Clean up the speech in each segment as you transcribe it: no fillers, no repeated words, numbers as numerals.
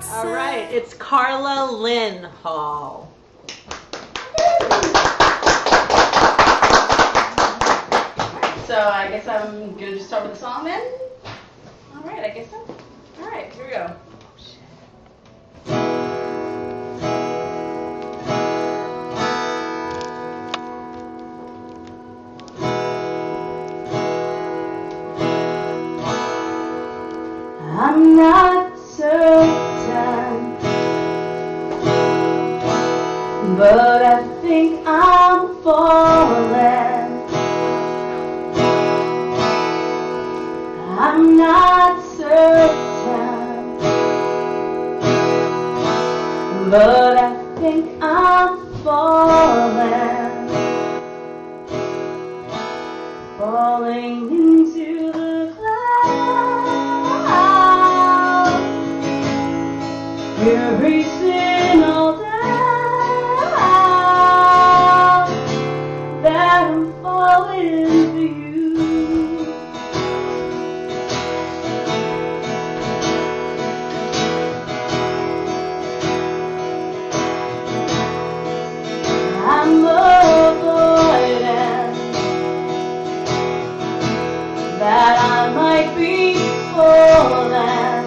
All right, it's CaRLa LyNNe HaLL. So I guess I'm going to just start with the song then? All right, I guess so. All right, here we go. I'm not certain, but I think I'm falling. I'm not certain, but I think I'm falling, falling into the clouds, erasing all doubt that I'm falling for you. I'm avoiding that I might be falling.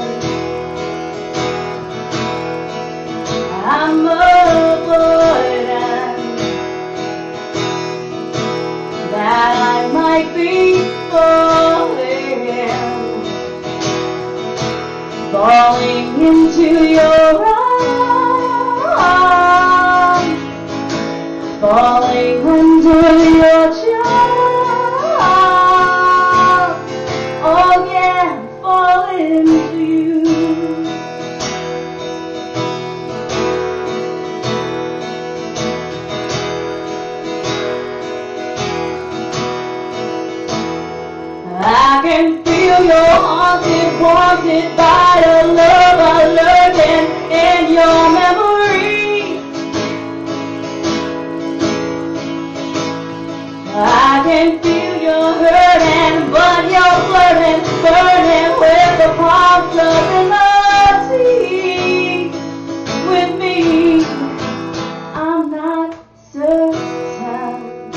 I'm avoiding that I might be falling into your arms, falling under your charm. Oh yeah, falling to you. I can feel your haunted, wanted by the love I learned in your memory. I can feel your hurting, but you're flirting, burning with the palms of melody. With me, I'm not certain,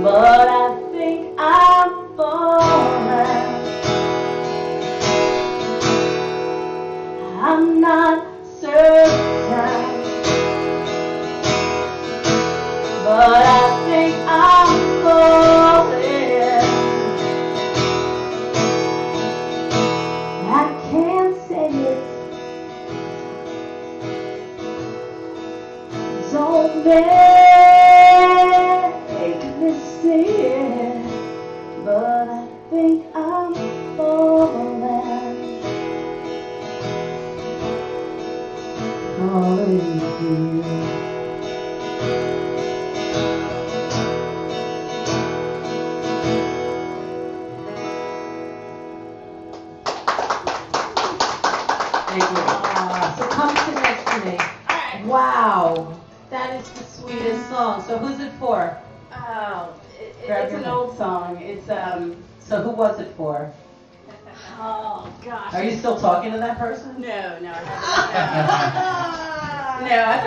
but I think I'm falling. I'm not certain, but I think I'm falling. I can't say it. Don't make me say it, but I think I'm falling, falling for you. Thank you. So come sit next to me. Alright. Wow, that is the sweetest song. So who's it for? Oh, Grab it's your an hand. old song. It's So who was it for? oh gosh. Are you still talking to that person? No, I haven't. No, I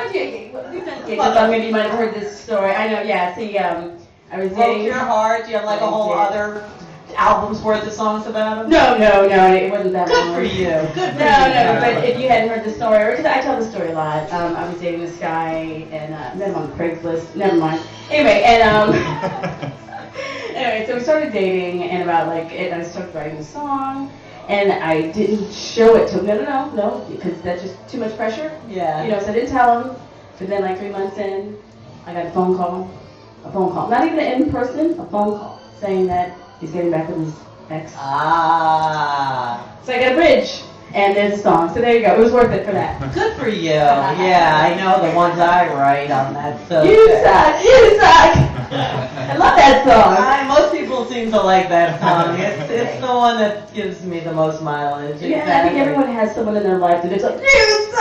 thought maybe you might have heard this story. I know, yeah. See, I was Broke dating. your heart? Do you have like a whole I did. other album's worth of songs about him? No, it wasn't that Good long. for you. Good for you. No, but if you hadn't heard the story, because I tell the story a lot. I was dating this guy and met him on Craigslist. Never mind. Anyway, and anyway, so we started dating, and I started writing a song, and I didn't show it to him. No, because that's just too much pressure. Yeah. So I didn't tell him. But then, like 3 months in, I got a phone call, not even in person, a phone call saying that he's getting back with his ex. Ah. So I got a bridge, and there's a song. So there you go. It was worth it for that. Good for you. Yeah, I know the ones I write on that. So You suck. I love that song. Most people seem to like that song. It's the one that gives me the most mileage. Yeah, Exactly. I think everyone has someone in their life that it's like,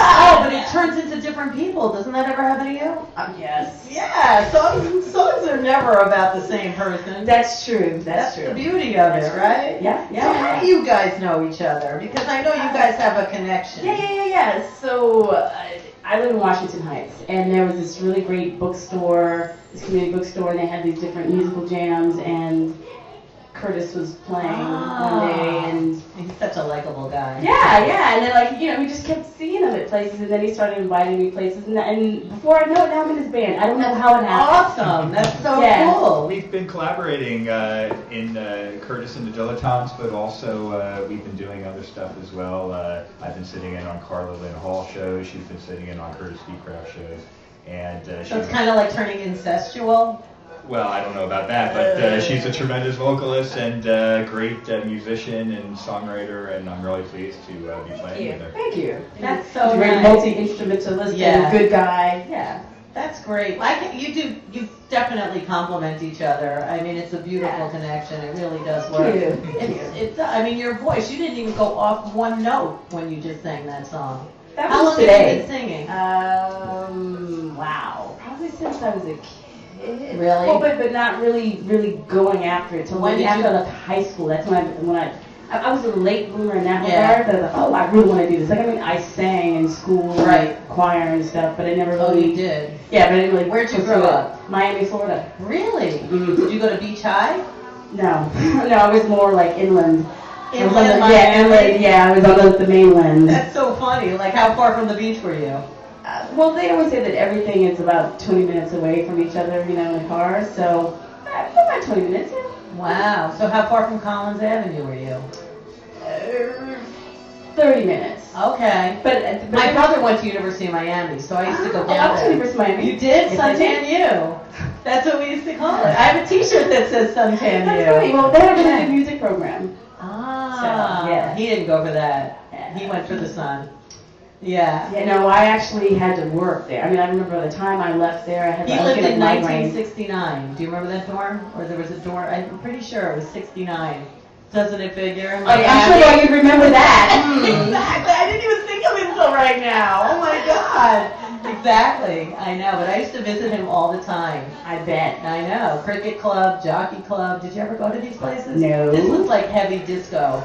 Oh, but it turns into different people. Doesn't that ever happen to you? yes. Yeah, songs are never about the same person. That's true. That's the true. beauty of it, right? Yeah, yeah. So how do you guys know each other? Because I know you guys have a connection. Yeah. So I live in Washington Heights, and there was this really great bookstore, this community bookstore, and they had these different musical jams, and Curtis was playing one day, and he's such a likable guy. yeah, and then we just kept seeing him at places, and then he started inviting me places, and before I know it, now I'm in his band. I don't know how it happened. Awesome, that's so cool. We've been collaborating in Curtis and the Dilettantes, but also we've been doing other stuff as well. I've been sitting in on CaRLa LyNNe Hall shows. She's been sitting in on Curtis Craft shows, and so it's kind of like turning incestual. Well, I don't know about that, but she's a tremendous vocalist and great musician and songwriter, and I'm really pleased to be playing with her. Thank you. That's so great nice. Multi-instrumentalist and good guy. Yeah. That's great. You definitely complement each other. I mean, it's a beautiful connection. It really does work. Thank you. I mean, your voice, you didn't even go off one note when you just sang that song. How long have you been singing? Wow. Probably since I was a kid. Really? Well, but not really going after it. Till when maybe after I left high school. That's when I was a late bloomer in that regard. But I was like, I really want to do this. Like, I mean, I sang in school, choir and stuff, but I never really. Oh, you did? Yeah, but I didn't really. Where'd you grow up? Miami, Florida. Really? Mm-hmm. Did you go to Beach High? No, no, I was more like inland. Inland, inland. Yeah, I was on the mainland. That's so funny. Like, how far from the beach were you? Well, they always say that everything is about 20 minutes away from each other, in a car. So, about 20 minutes, yeah. Wow. So how far from Collins Avenue were you? 30 minutes. Okay. But my brother went to University of Miami, so I used to go down I went to there. University of Miami. You did? Yes, I Suntan did. U. That's what we used to call it. I have a T-shirt that says Suntan U. That's funny. Well, they have a really good music program. Ah. So, yeah. He didn't go for that. He went for the sun. Yeah. Yeah, no, I actually had to work there. I mean, I remember the time I left there, I had He I was lived getting in migraine. 1969. Do you remember that dorm? Or there was a dorm? I'm pretty sure it was 69. Doesn't it figure? Oh, I'm sure you'd remember that. Exactly. I didn't even think of it until right now. Oh my God. Exactly. I know, but I used to visit him all the time. I bet. I know. Cricket club, jockey club. Did you ever go to these places? No. This was like heavy disco.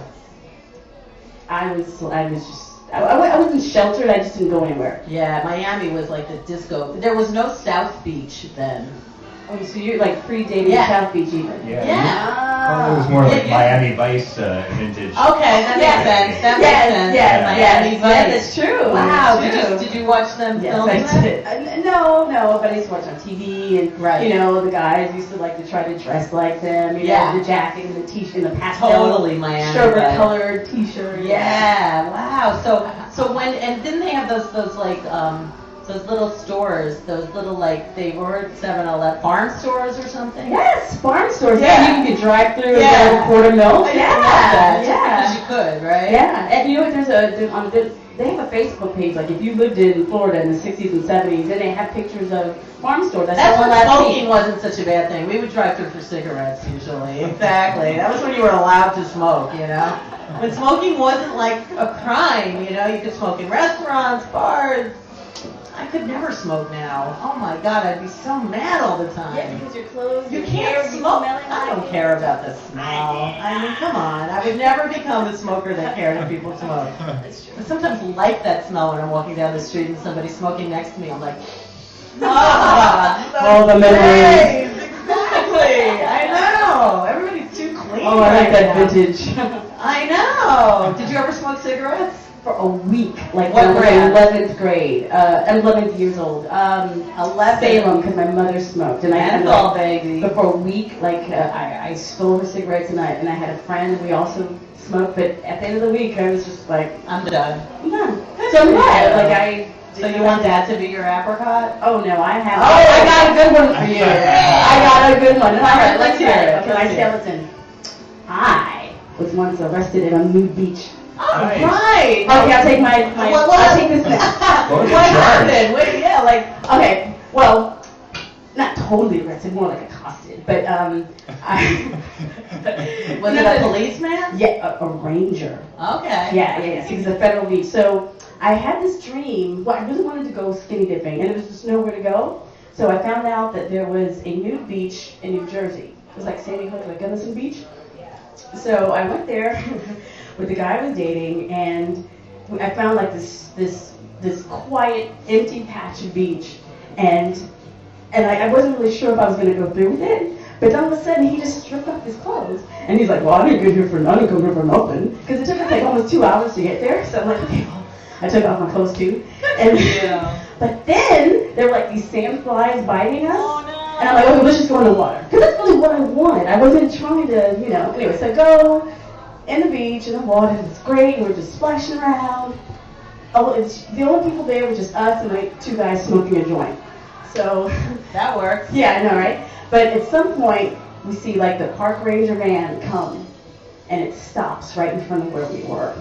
I wasn't sheltered, I just didn't go anywhere. Yeah, Miami was like the disco. There was no South Beach then. Oh, so you're like predating South Beach even? Well, it was more like Miami Vice vintage. Okay, that makes sense. That makes sense. Miami Vice. Yeah, that's true. Wow. That's Did you watch them Yes, film I that? did. No, but I used to watch on TV, and the guys used to like to try to dress like them. The jacket and the t-shirt and the pastel, Totally Miami. sherbet-colored t-shirt. Yeah. Wow. So when didn't they have those like those little stores, those little like they were 7-Eleven farm stores or something? Yes, farm stores. Yeah. You could drive through and get a quart of milk. Just because you could, right? Yeah, and you know what? They have a Facebook page. Like if you lived in Florida in the 60s and 70s, then they have pictures of farm stores. That's when smoking wasn't such a bad thing. We would drive through for cigarettes usually. Exactly. That was when you were allowed to smoke, When smoking wasn't like a crime, you could smoke in restaurants, bars. I could never smoke now. Oh my God, I'd be so mad all the time. Yeah, because your clothes, You your can't hair, smoke. smelling I don't like care about the smell. I mean, come on. I would never become a smoker that cared if people smoke. I sometimes like that smell when I'm walking down the street and somebody's smoking next to me. I'm like, all the memories. Exactly. I know. Everybody's too clean. Oh, I like that vintage. I know. Did you ever smoke cigarettes? For a week, like What when grade? I was in 11th grade. I'm 11 years old. 11. Salem, because my mother smoked, and I had Menthol, baby. But for a week, I stole her cigarettes, and I had a friend, and we also smoked. But at the end of the week, I was just like, I'm done. no. So I'm glad. So you want that to be your apricot? Oh no, I have. Oh, I got a good one for you. I got a good one. All right, let's hear it. Okay, my skeleton. I was once arrested in a nude beach. Oh, Nice. right. Okay, I'll take I'll take this next. What happened? Wait, Okay, well, not totally arrested, more like accosted. But Was it a policeman? Yeah, a ranger. Okay. Yeah. So he's a federal beach. So I had this dream. Well, I really wanted to go skinny dipping, and there was just nowhere to go. So I found out that there was a nude beach in New Jersey. It was like Sandy Hook, like Gunnison Beach. So I went there with the guy I was dating, and I found like this quiet, empty patch of beach, and I wasn't really sure if I was going to go through with it. But all of a sudden, he just stripped off his clothes, and he's like, "Well, I didn't come here for nothing," because it took us like almost 2 hours to get there. So I'm like, okay, well, I took off my clothes too. And but then there were like these sand flies biting us. Oh, no. And I'm like, okay, let's just go in the water. Because that's really what I wanted. I wasn't trying to, Anyway, so I go in the beach, in the water, and it's great. And we're just splashing around. Oh, the only people there were just us and like 2 guys smoking a joint. So that works. Yeah, I know, right? But at some point, we see like the park ranger van come, and it stops right in front of where we were.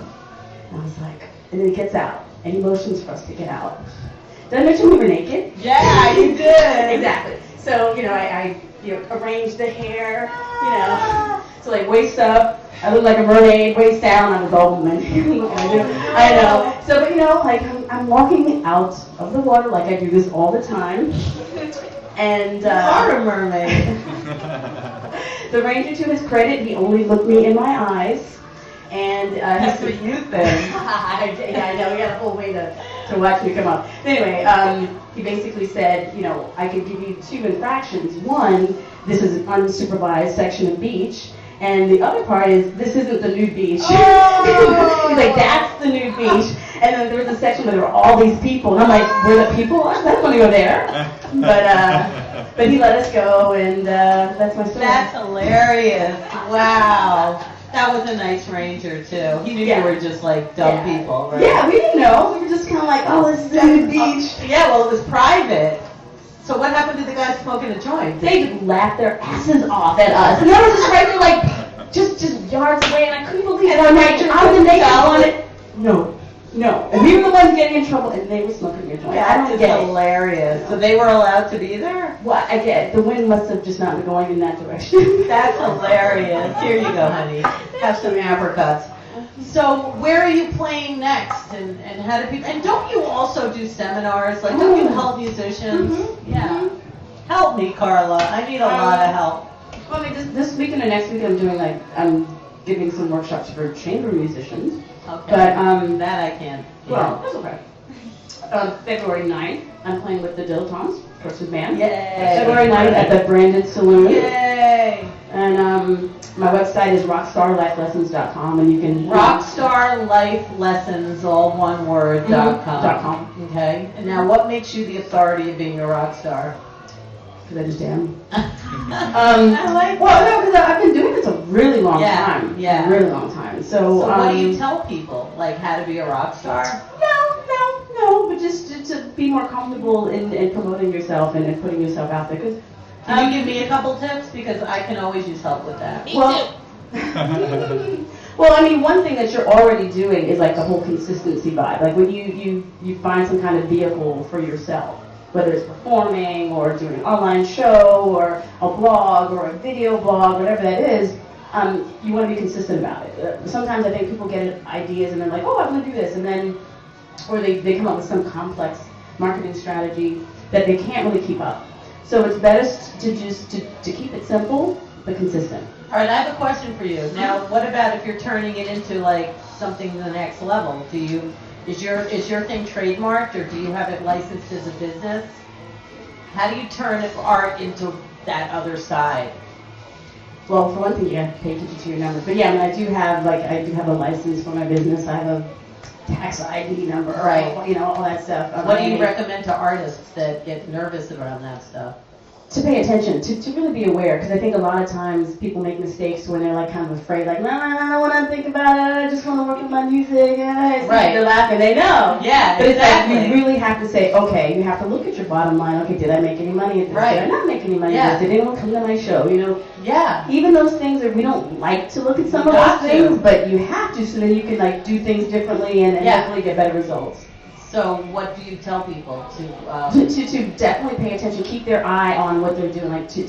And I was like, and then it gets out, and he motions for us to get out. Did I mention we were naked? Yeah, you did. Exactly. So, I arranged the hair, so like waist up, I look like a mermaid, waist down, I'm a Goldman. I know. So, but like I'm walking out of the water like I do this all the time. And You are a mermaid. the ranger, to his credit, he only looked me in my eyes. And That's what you think. yeah, I know. We got a whole way to watch me come up. But anyway, he basically said, I could give you 2 infractions. One, this is an unsupervised section of beach. And the other part is, this isn't the nude beach. Oh. He's like, that's the nude beach. And then there was a section where there were all these people. And I'm like, where the people are? I don't want to go there. But he let us go, and that's my story. That's hilarious. Wow. That was a nice ranger, too. He knew you were just like dumb people, right? Yeah, we didn't know. We were just kind of like, oh, this is the nude beach. Yeah, well, it was private. So what happened to the guys smoking a joint? They laughed their asses off at us. And I was just right there, like, just yards away, and I couldn't believe it. I'm like, I was the naked on it. No. And we were the ones getting in trouble, and they were smoking your joint. That is hilarious. So they were allowed to be there? Well, I get it. The wind must have just not been going in that direction. That's hilarious. Here you go, honey. Have some apricots. So where are you playing next, and how do people? And don't you also do seminars? Like, don't you help musicians? Mm-hmm. Yeah. Help me, CaRLa. I need a lot of help. Well, I mean, this week and the next week, I'm giving some workshops for chamber musicians. Okay. But that I can't. Well, that's okay. February 9th, I'm playing with the Dilettantes, Christmas band. Yay. February 9th at the Brandon Saloon. Yay. And my website is rockstarlifelessons.com, and you can rockstarlifelessons, all one word, .com. Okay. And now, what makes you the authority of being a rock star? Because I just am. I like well, no, because I've been doing this a really long time. Yeah. A really long time. So what do you tell people? Like how to be a rock star? No, but just to be more comfortable in promoting yourself and in putting yourself out there. Cause, Can you give me a couple tips? Because I can always use help with that. Me too. Well, I mean, one thing that you're already doing is like the whole consistency vibe. Like when you find some kind of vehicle for yourself, whether it's performing or doing an online show or a blog or a video blog, whatever that is, you want to be consistent about it. Sometimes I think people get ideas and they're like, oh, I'm going to do this, and then, or they come up with some complex marketing strategy that they can't really keep up. So it's best to just to keep it simple but consistent. All right, I have a question for you. Now, what about if you're turning it into like something to the next level? Is your thing trademarked, or do you have it licensed as a business? How do you turn art into that other side? Well, for one thing, you have to pay attention to your numbers. But yeah, I mean, I do have a license for my business. I have a tax ID number, right? All that stuff. What do you recommend to artists that get nervous around that stuff? To pay attention, to really be aware, because I think a lot of times people make mistakes when they're like kind of afraid, like, no, I don't want to think about it, I just want to work with my music, right? They're laughing, they know. Yeah, but exactly. It's like you really have to say, okay, you have to look at your bottom line. Okay, did I make any money at this? Right. Did I not make any money at this? Did anyone come to my show? Yeah. Even those things that we don't like to look at some of those things, but you have to, so then you can like do things differently and hopefully get better results. So what do you tell people to? To definitely pay attention, keep their eye on what they're doing, like to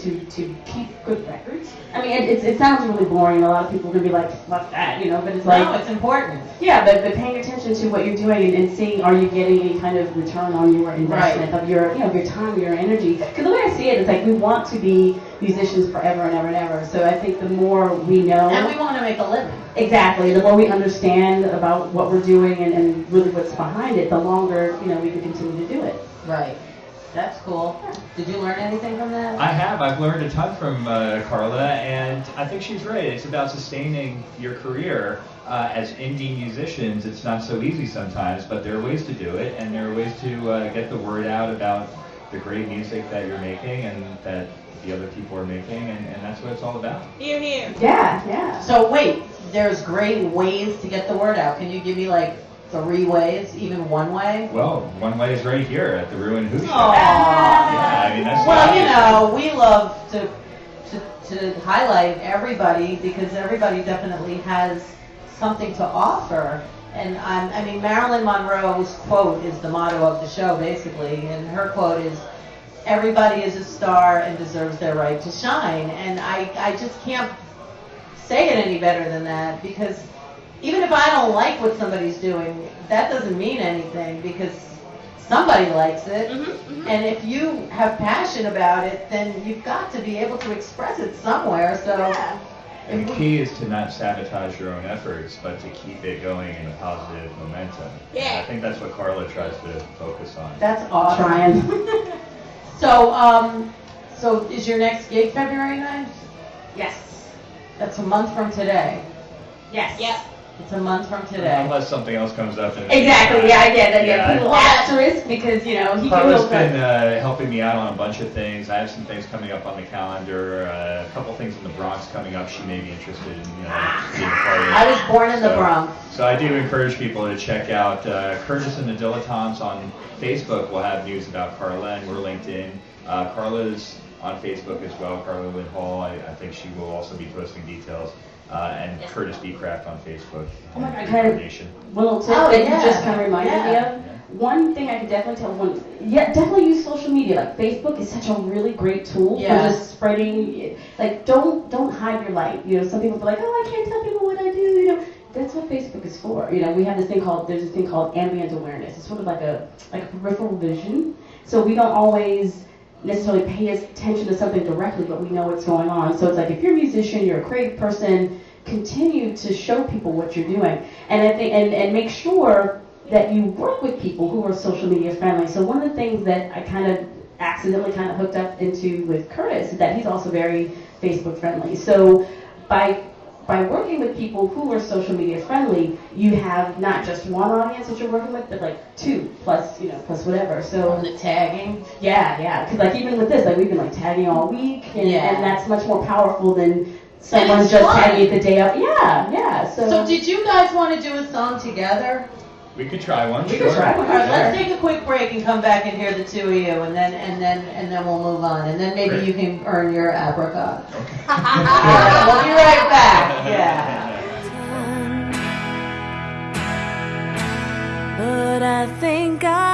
keep good records. I mean, it sounds really boring. A lot of people are gonna be like, "What's that?" You know, but it's like, no, it's important. yeah, but paying attention to what you're doing and seeing, are you getting any kind of return on your investment of your, you know, your time, your energy? Because the way I see it is like we want to be musicians forever and ever and ever. So I think the more we know, And we want to make a living. exactly, the more we understand about what we're doing and really what's behind it, the longer, you know, we can continue to do it. Right. That's cool. Did you learn anything from that? I have. I've learned a ton from CaRLa, and I think she's right. It's about sustaining your career. As indie musicians, it's not so easy sometimes, but there are ways to do it, and there are ways to get the word out about the great music that you're making and that the other people are making, and that's what it's all about. Hear, hear. Yeah, yeah. So wait, there's great ways to get the word out. Can you give me like 3 ways, even one way? Well, one way is right here at the rew-who show. Aww. Yeah, I mean, that's Well, you obvious. know, we love to highlight everybody because everybody definitely has something to offer. And I mean, Marilyn Monroe's quote is the motto of the show, basically, and her quote is, "Everybody is a star and deserves their right to shine." And I just can't say it any better than that, because even if I don't like what somebody's doing, that doesn't mean anything, because somebody likes it. And if you have passion about it, then you've got to be able to express it somewhere. So. Yeah. And the key is to not sabotage your own efforts, but to keep it going in a positive momentum. Yeah. And I think that's what CaRLa tries to focus on. That's awesome. Trying. So is your next gig February 9th? Yes. That's a month from today. Yes. Yep. It's a month from today. Unless something else comes up. Exactly. Yeah, I get that. Yeah, put a little Yeah. asterisk because you know he can CaRLa's go been helping me out on a bunch of things. I have some things coming up on the calendar. A couple things in the Bronx coming up. She may be interested in being part of. I was born in the Bronx. So I do encourage people to check out Curtis and the Dilettantes on Facebook. We'll have news about CaRLa, and we're linked in. CaRLa's on Facebook as well. CaRLa Lynn Hall. I think she will also be posting details. And Curtis B. Craft on Facebook. Oh my God, kind of Nation. little tip Oh, that yeah. you just kind of reminded me Yeah. of. One thing I could definitely tell one, yeah, definitely use social media. Like Facebook is such a really great tool Yeah. for just spreading. Like don't hide your light. You know, some people be like, oh, I can't tell people what I do. You know, that's what Facebook is for. You know, we have this thing called ambient awareness. It's sort of like a peripheral vision. So we don't always necessarily pay attention to something directly, but we know what's going on. So it's like if you're a musician, you're a creative person, continue to show people what you're doing, and I think and make sure that you work with people who are social media friendly. So one of the things that I kind of accidentally kind of hooked up into with Curtis is that he's also very Facebook friendly. So by working with people who are social media friendly, you have not just one audience that you're working with, but like 2 plus whatever. So The tagging. yeah, because like even with this, like we've been like tagging all week, and that's much more powerful than someone it's just fun. tagging it the day up. Yeah. So did you guys want to do a song together? We could try one. We sure. could try one. All right, let's Sure. take a quick break and come back and hear the 2 of you, and then we'll move on, and then maybe Great. you can earn your apricot. Okay. All right, we'll be right back. Yeah. But I think I